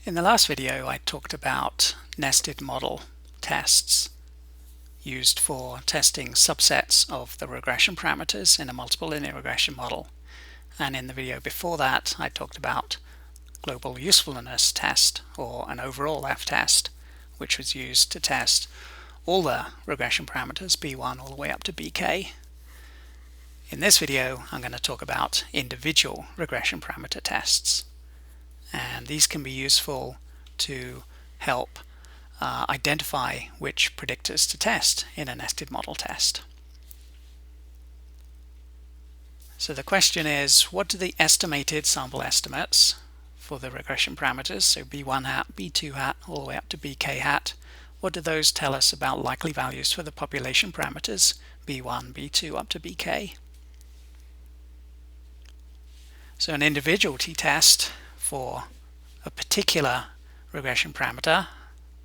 In the last video, I talked about nested model tests used for testing subsets of the regression parameters in a multiple linear regression model. And in the video before that, I talked about global usefulness test, or an overall F-test, which was used to test all the regression parameters B1 all the way up to BK. In this video, I'm going to talk about individual regression parameter tests. And these can be useful to help identify which predictors to test in a nested model test. So the question is, what do the estimated sample estimates for the regression parameters, so B1 hat, B2 hat, all the way up to BK hat, what do those tell us about likely values for the population parameters, B1, B2 up to BK? So an individual t-test for a particular regression parameter,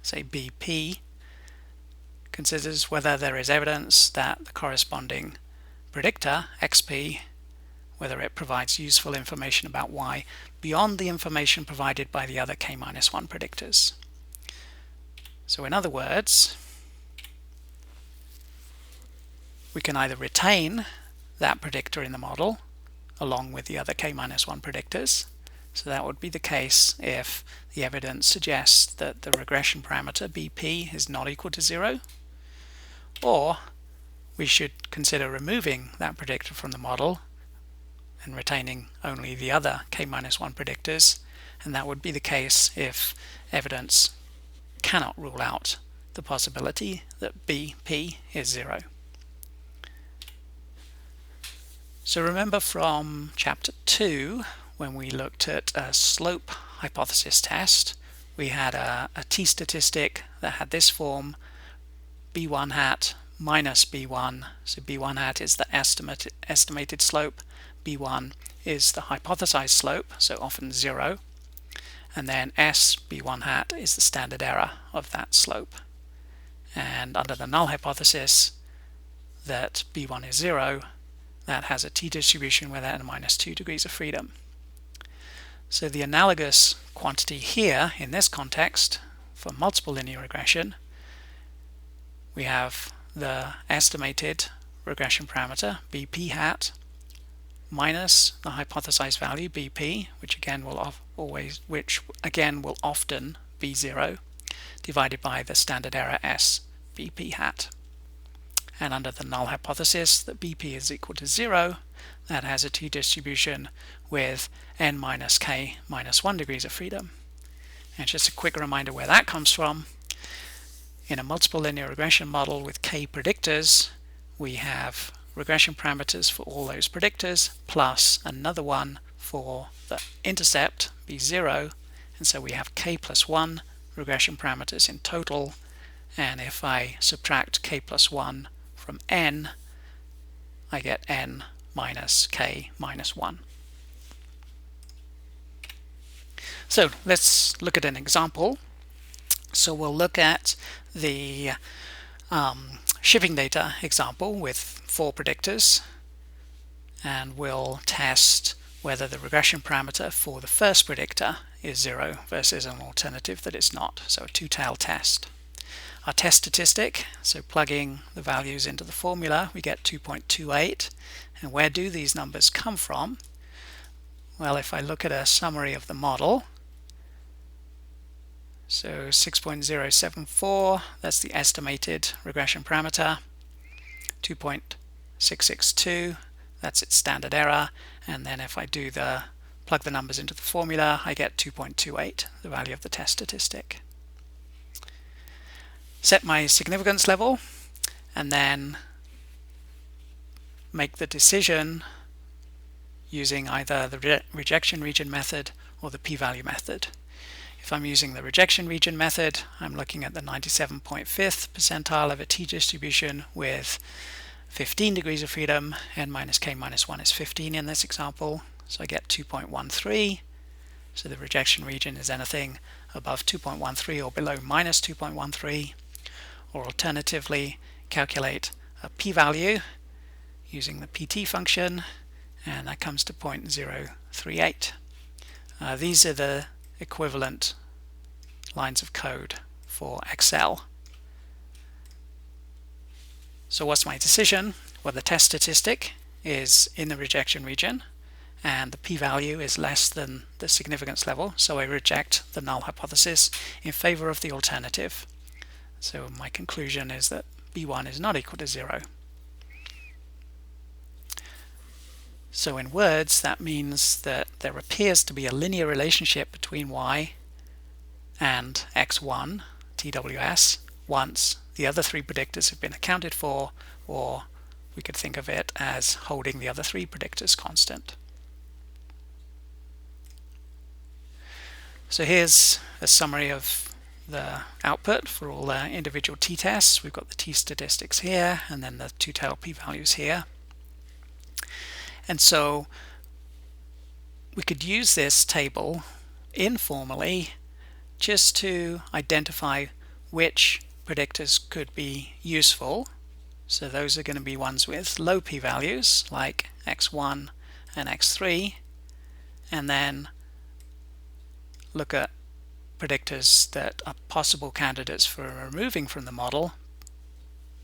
say BP, considers whether there is evidence that the corresponding predictor, XP, whether it provides useful information about Y beyond the information provided by the other K-1 predictors. So in other words, we can either retain that predictor in the model along with the other K-1 predictors. So that would be the case if the evidence suggests that the regression parameter BP is not equal to 0, or we should consider removing that predictor from the model and retaining only the other K-1 predictors, and that would be the case if evidence cannot rule out the possibility that BP is 0. So remember from chapter 2, when we looked at a slope hypothesis test, we had a t-statistic that had this form, B1 hat minus B1. So B1 hat is the estimated slope, B1 is the hypothesized slope, so often 0, and then S B1 hat is the standard error of that slope. And under the null hypothesis that B1 is 0, that has a t-distribution with n minus 2 degrees of freedom. So the analogous quantity here in this context for multiple linear regression, we have the estimated regression parameter BP hat minus the hypothesized value BP, which again will often be 0, divided by the standard error S BP hat. And under the null hypothesis that BP is equal to 0, that has a t-distribution with n minus k minus 1 degrees of freedom. And just a quick reminder where that comes from. In a multiple linear regression model with k predictors, we have regression parameters for all those predictors plus another one for the intercept, B0, and so we have k plus 1 regression parameters in total, and if I subtract k plus 1 from n, I get n minus k minus 1. So let's look at an example. So we'll look at the shipping data example with 4 predictors, and we'll test whether the regression parameter for the first predictor is 0 versus an alternative that it's not, so a two-tailed test. Our test statistic, so plugging the values into the formula, we get 2.28. And where do these numbers come from? Well, if I look at a summary of the model, so 6.074, that's the estimated regression parameter, 2.662, that's its standard error, and then if I plug the numbers into the formula, I get 2.28, the value of the test statistic. Set my significance level, and then make the decision using either the rejection region method or the p-value method. If I'm using the rejection region method, I'm looking at the 97.5th percentile of a t-distribution with 15 degrees of freedom. N minus k minus 1 is 15 in this example, so I get 2.13. So the rejection region is anything above 2.13 or below minus 2.13. Or alternatively, calculate a p-value using the pt function, and that comes to 0.038. These are the equivalent lines of code for Excel. So what's my decision? Well, the test statistic is in the rejection region, and the p-value is less than the significance level, so I reject the null hypothesis in favor of the alternative. So my conclusion is that b1 is not equal to 0. So in words, that means that there appears to be a linear relationship between y and x1 TWS once the other three predictors have been accounted for, or we could think of it as holding the other three predictors constant. So here's a summary of the output for all the individual t-tests. We've got the t-statistics here, and then the two-tailed p-values here. And so we could use this table informally just to identify which predictors could be useful. So those are going to be ones with low p-values like x1 and x3, and then look at predictors that are possible candidates for removing from the model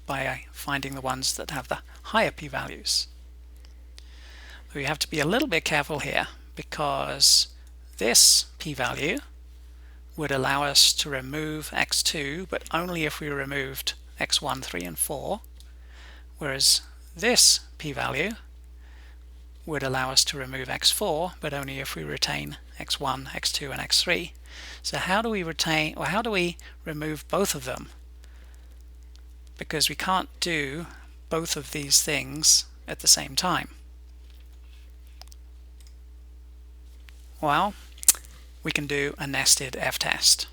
by finding the ones that have the higher p-values. We have to be a little bit careful here, because this p-value would allow us to remove x2, but only if we removed x1, 3, and 4, whereas this p-value would allow us to remove x4, but only if we retain x1, x2, and x3. So how do we retain, or how do we remove both of them? Because we can't do both of these things at the same time. Well, we can do a nested f-test.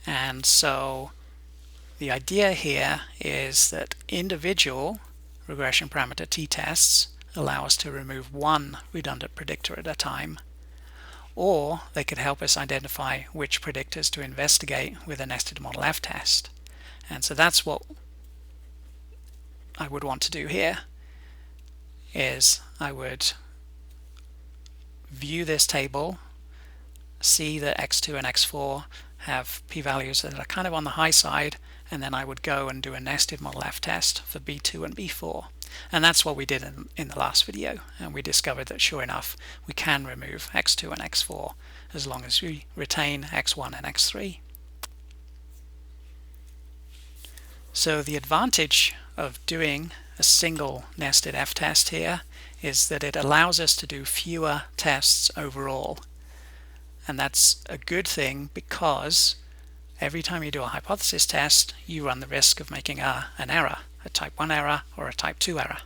And so the idea here is that individual regression parameter t-tests allow us to remove one redundant predictor at a time, or they could help us identify which predictors to investigate with a nested model f-test. And so that's what I would want to do here, is I would view this table, see that x2 and x4 have p-values that are kind of on the high side, and then I would go and do a nested model f-test for b2 and b4. And that's what we did in the last video, and we discovered that sure enough we can remove x2 and x4 as long as we retain x1 and x3. So the advantage of doing a single nested f-test here is that it allows us to do fewer tests overall. And that's a good thing, because every time you do a hypothesis test, you run the risk of making an error, a type 1 error or a type 2 error.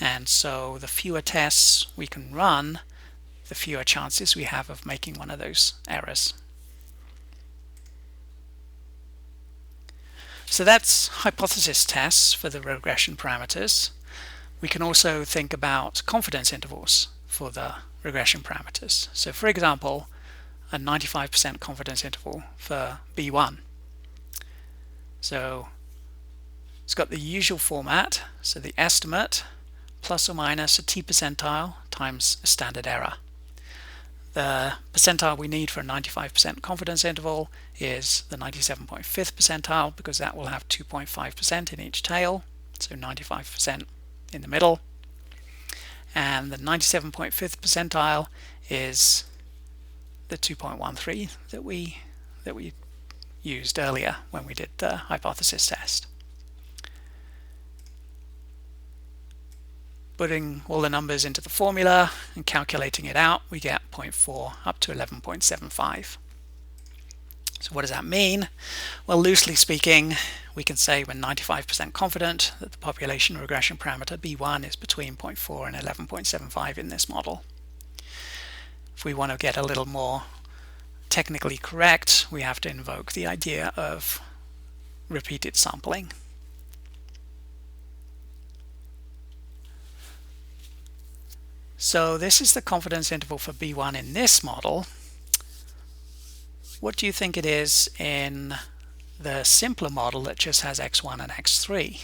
And so the fewer tests we can run, the fewer chances we have of making one of those errors. So that's hypothesis tests for the regression parameters. We can also think about confidence intervals for the regression parameters. So for example, a 95% confidence interval for B1. So it's got the usual format, so the estimate plus or minus a t percentile times a standard error. The percentile we need for a 95% confidence interval is the 97.5th percentile, because that will have 2.5% in each tail, so 95% in the middle. And the 97.5th percentile is the 2.13 that we used earlier when we did the hypothesis test. Putting all the numbers into the formula and calculating it out, we get 0.4 up to 11.75. So what does that mean? Well, loosely speaking, we can say we're 95% confident that the population regression parameter B1 is between 0.4 and 11.75 in this model. If we want to get a little more technically correct, we have to invoke the idea of repeated sampling. So this is the confidence interval for B1 in this model. What do you think it is in the simpler model that just has x1 and x3?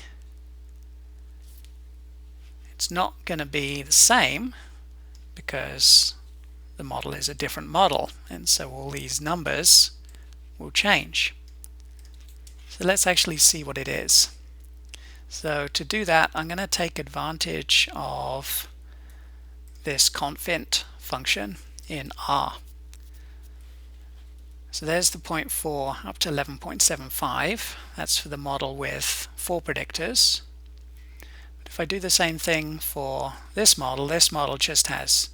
It's not going to be the same, because the model is a different model, and so all these numbers will change. So let's actually see what it is. So to do that, I'm going to take advantage of this confint function in R. So there's the 0.4 up to 11.75. That's for the model with 4 predictors. But if I do the same thing for this model just has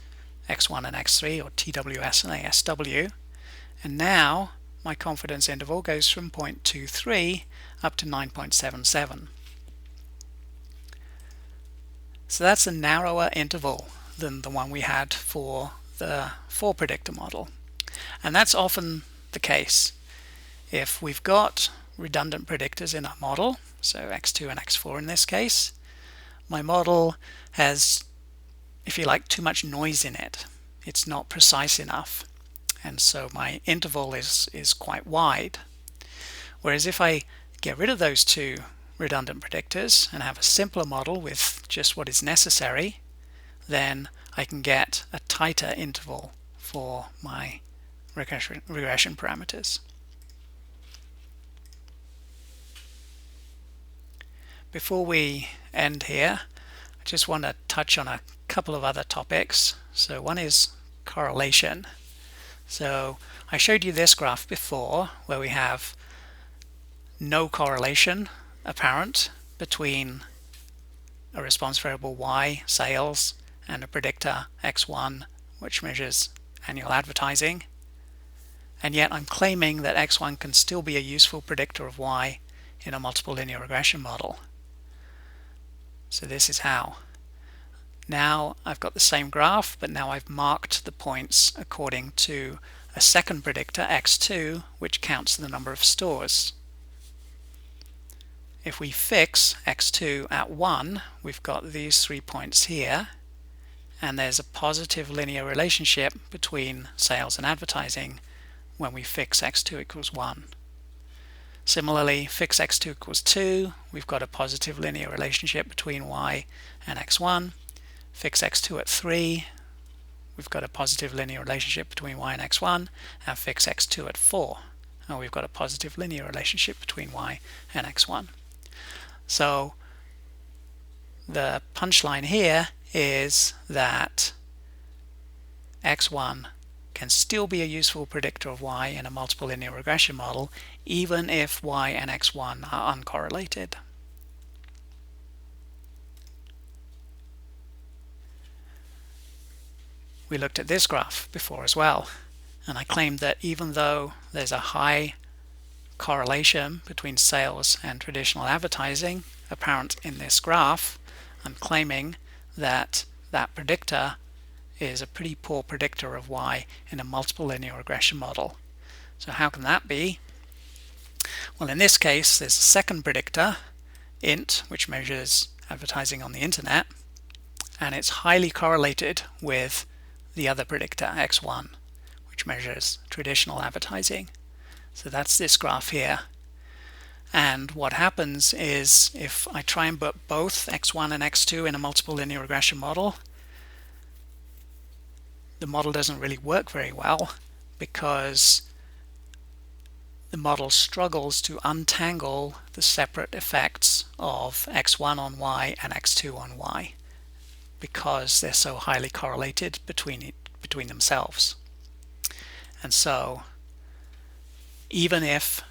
x1 and x3, or TWS and ASW. And now my confidence interval goes from 0.23 up to 9.77. So that's a narrower interval than the one we had for the 4 predictor model. And that's often the case. If we've got redundant predictors in our model, so x2 and x4 in this case, my model has, if you like, too much noise in it. It's not precise enough, and so my interval is quite wide. Whereas if I get rid of those 2 redundant predictors and have a simpler model with just what is necessary, then I can get a tighter interval for my regression parameters. Before we end here, I just want to touch on a couple of other topics. So one is correlation. So I showed you this graph before where we have no correlation apparent between a response variable y, sales, and a predictor x1, which measures annual advertising. And yet I'm claiming that x1 can still be a useful predictor of y in a multiple linear regression model. So this is how. Now I've got the same graph, but now I've marked the points according to a second predictor, x2, which counts the number of stores. If we fix x2 at 1, we've got these 3 points here, and there's a positive linear relationship between sales and advertising when we fix x2 equals 1. Similarly, fix x2 equals 2, we've got a positive linear relationship between y and x1. Fix x2 at 3, we've got a positive linear relationship between y and x1. And fix x2 at 4, and we've got a positive linear relationship between y and x1. So the punchline here is that x1 can still be a useful predictor of y in a multiple linear regression model, even if y and x1 are uncorrelated. We looked at this graph before as well, and I claimed that even though there's a high correlation between sales and traditional advertising apparent in this graph, I'm claiming that that predictor is a pretty poor predictor of y in a multiple linear regression model. So how can that be? Well, in this case, there's a second predictor, int, which measures advertising on the internet, and it's highly correlated with the other predictor, x1, which measures traditional advertising. So that's this graph here. And what happens is if I try and put both x1 and x2 in a multiple linear regression model, the model doesn't really work very well because the model struggles to untangle the separate effects of x1 on y and x2 on y because they're so highly correlated between themselves. And so even if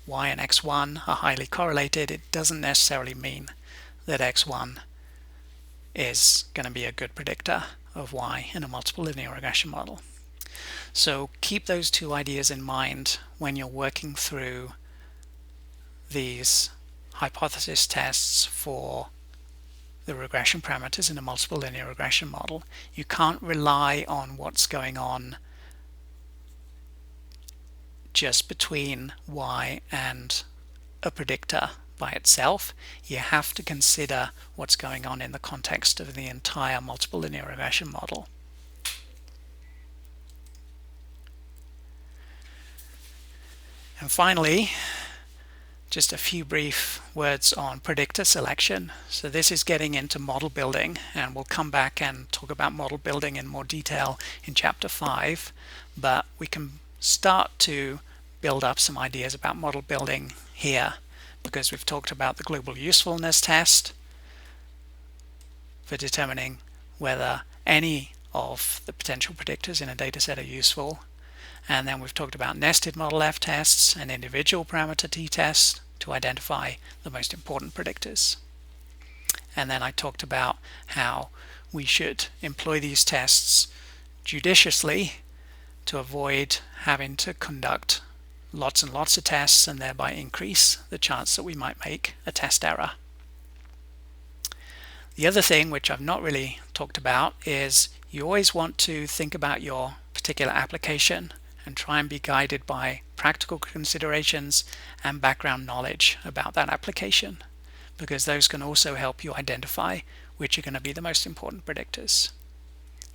y and x1 are highly correlated, it doesn't necessarily mean that x1 is going to be a good predictor of y in a multiple linear regression model. So keep those 2 ideas in mind when you're working through these hypothesis tests for the regression parameters in a multiple linear regression model. You can't rely on what's going on just between y and a predictor by itself. You have to consider what's going on in the context of the entire multiple linear regression model. And finally, just a few brief words on predictor selection. So this is getting into model building, and we'll come back and talk about model building in more detail in chapter 5, but we can start to build up some ideas about model building here, because we've talked about the global usefulness test for determining whether any of the potential predictors in a dataset are useful. And then we've talked about nested model F tests and individual parameter t tests to identify the most important predictors. And then I talked about how we should employ these tests judiciously to avoid having to conduct lots and lots of tests and thereby increase the chance that we might make a test error. The other thing, which I've not really talked about, is you always want to think about your particular application and try and be guided by practical considerations and background knowledge about that application, because those can also help you identify which are going to be the most important predictors.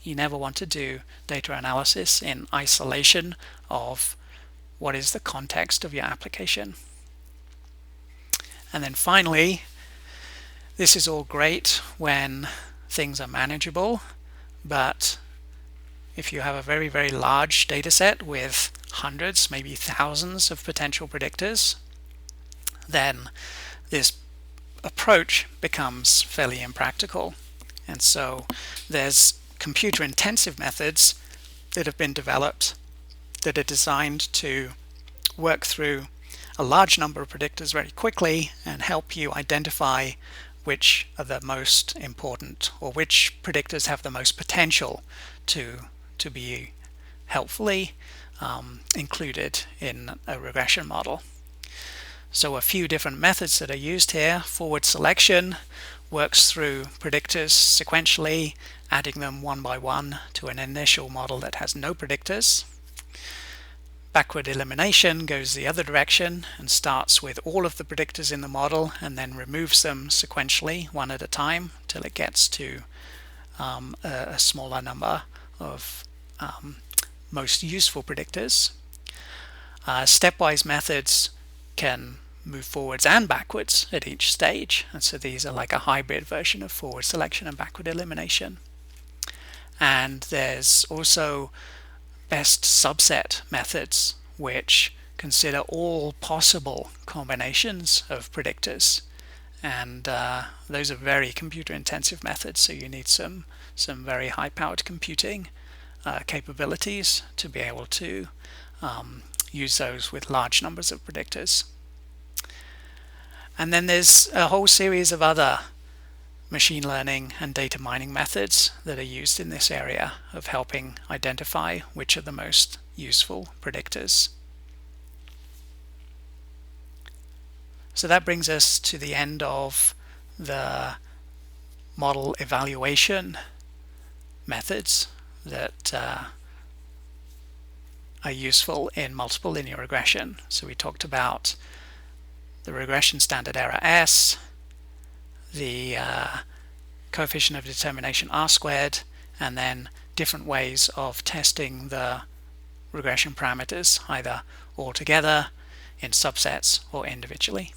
You never want to do data analysis in isolation of what is the context of your application. And then finally, this is all great when things are manageable, but if you have a very, very large data set with hundreds, maybe thousands of potential predictors, then this approach becomes fairly impractical. And so there's computer-intensive methods that have been developed that are designed to work through a large number of predictors very quickly and help you identify which are the most important, or which predictors have the most potential to be helpfully included in a regression model. So a few different methods that are used here. Forward selection works through predictors sequentially, adding them one by one to an initial model that has no predictors. Backward elimination goes the other direction and starts with all of the predictors in the model and then removes them sequentially one at a time till it gets to a smaller number of most useful predictors. Stepwise methods can move forwards and backwards at each stage, and so these are like a hybrid version of forward selection and backward elimination. And there's also best subset methods, which consider all possible combinations of predictors, and those are very computer intensive methods, so you need some very high powered computing capabilities to be able to use those with large numbers of predictors. And then there's a whole series of other machine learning and data mining methods that are used in this area of helping identify which are the most useful predictors. So that brings us to the end of the model evaluation methods that are useful in multiple linear regression. So we talked about the regression standard error S, the coefficient of determination R squared, and then different ways of testing the regression parameters, either all together, in subsets, or individually.